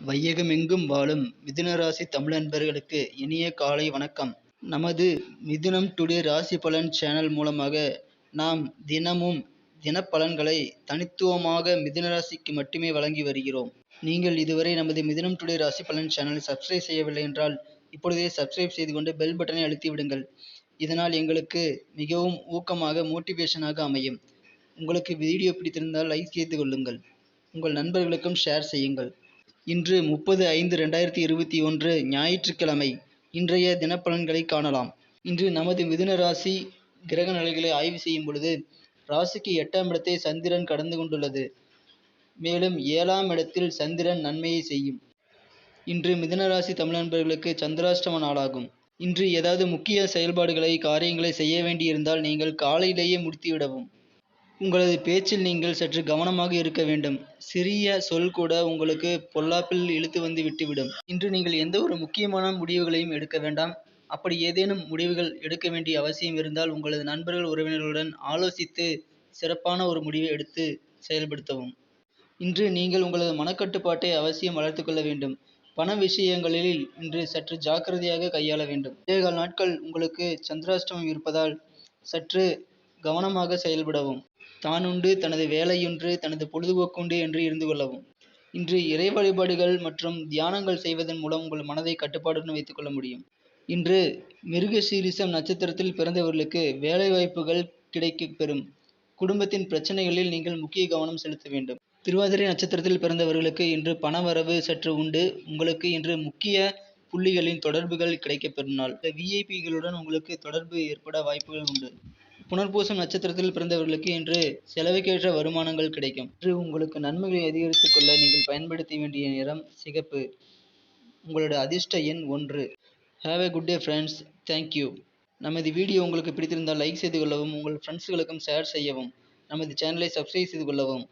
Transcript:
வையகமெங்கும் வாழும் மிதுன ராசி தமிழ் நண்பர்களுக்கு இனிய காலை வணக்கம். நமது மிதுனம் டுடே ராசி பலன் சேனல் மூலமாக நாம் தினமும் தினப்பலன்களை தனித்துவமாக மிதுன ராசிக்கு மட்டுமே வழங்கி வருகிறோம். நீங்கள் இதுவரை நமது மிதுனம் டுடே ராசி பலன் சேனலை சப்ஸ்கிரைப் செய்யவில்லை என்றால் இப்பொழுதே சப்ஸ்கிரைப் செய்து கொண்டு பெல் பட்டனை அழுத்தி விடுங்கள். இதனால் எங்களுக்கு மிகவும் ஊக்கமாக மோட்டிவேஷனாக அமையும். உங்களுக்கு வீடியோ பிடித்திருந்தால் லைக் செய்து கொள்ளுங்கள். உங்கள் நண்பர்களுக்கும் ஷேர் செய்யுங்கள். இன்று 30/5/2021 ஞாயிற்றுக்கிழமை. இன்றைய தினப்பலன்களை காணலாம். இன்று நமது மிதுன ராசி கிரக நிலைகளை ஆய்வு செய்யும் பொழுது ராசிக்கு 8ஆம் இடத்தை சந்திரன் கடந்து கொண்டுள்ளது. மேலும் 7ஆம் இடத்தில் சந்திரன் நன்மையை செய்யும். இன்று மிதுன ராசி தமிழ் நண்பர்களுக்கு சந்திராஷ்டம நாளாகும். இன்று ஏதாவது முக்கிய செயல்பாடுகளை காரியங்களை செய்ய வேண்டியிருந்தால் நீங்கள் காலையிலேயே முடித்துவிடவும். உங்களது பேச்சில் நீங்கள் சற்று கவனமாக இருக்க வேண்டும். சிறிய சொல் கூட உங்களுக்கு பொல்லாப்பில் இழுத்து வந்து விட்டுவிடும். இன்று நீங்கள் எந்த ஒரு முக்கியமான முடிவுகளையும் எடுக்க வேண்டாம். அப்படி ஏதேனும் முடிவுகள் எடுக்க வேண்டிய அவசியம் இருந்தால் உங்களது நண்பர்கள் உறவினர்களுடன் ஆலோசித்து சிறப்பான ஒரு முடிவை எடுத்து செயல்படுத்தவும். இன்று நீங்கள் உங்களது மனக்கட்டுப்பாட்டை அவசியம் வளர்த்து கொள்ள வேண்டும். பண விஷயங்களில் இன்று சற்று ஜாக்கிரதையாக கையாள வேண்டும். 2.25 நாட்கள் உங்களுக்கு சந்திராஷ்டமம் இருப்பதால் சற்று கவனமாக செயல்படவும். தானுண்டு தனது வேலையுண்டு தனது பொழுதுபோக்குண்டு என்று இருந்து கொள்ளவும். இன்று இறை வழிபாடுகள் மற்றும் தியானங்கள் செய்வதன் மூலம் உங்கள் மனதை கட்டுப்பாடுடன் வைத்துக் கொள்ள முடியும். இன்று மிருகசீரிஷம் நட்சத்திரத்தில் பிறந்தவர்களுக்கு வேலை வாய்ப்புகள் கிடைக்கப் பெறும். குடும்பத்தின் பிரச்சனைகளில் நீங்கள் முக்கிய கவனம் செலுத்த வேண்டும். திருவாதிரை நட்சத்திரத்தில் பிறந்தவர்களுக்கு இன்று பணவரவு சற்று உண்டு. உங்களுக்கு இன்று முக்கிய புள்ளிகளின் தொடர்புகள் கிடைக்கப் பெறும் நாள். விஐபிகளுடன் உங்களுக்கு தொடர்பு ஏற்பட வாய்ப்புகள் உண்டு. புனர்பூசம் நட்சத்திரத்தில் பிறந்தவர்களுக்கு இன்று செலவுக்கேற்ற வருமானங்கள் கிடைக்கும். இன்று உங்களுக்கு நன்மைகளை அதிகரித்துக் கொள்ள நீங்கள் பயன்படுத்த வேண்டிய நிறம் சிகப்பு. உங்களோட அதிர்ஷ்ட எண் 1. Have a good day friends. Thank you. நமது வீடியோ உங்களுக்கு பிடித்திருந்தால் லைக் செய்து கொள்ளவும், உங்கள் ஃப்ரெண்ட்ஸ்களுக்கும் ஷேர் செய்யவும், நமது சேனலை சப்ஸ்கிரைப் செய்து கொள்ளவும்.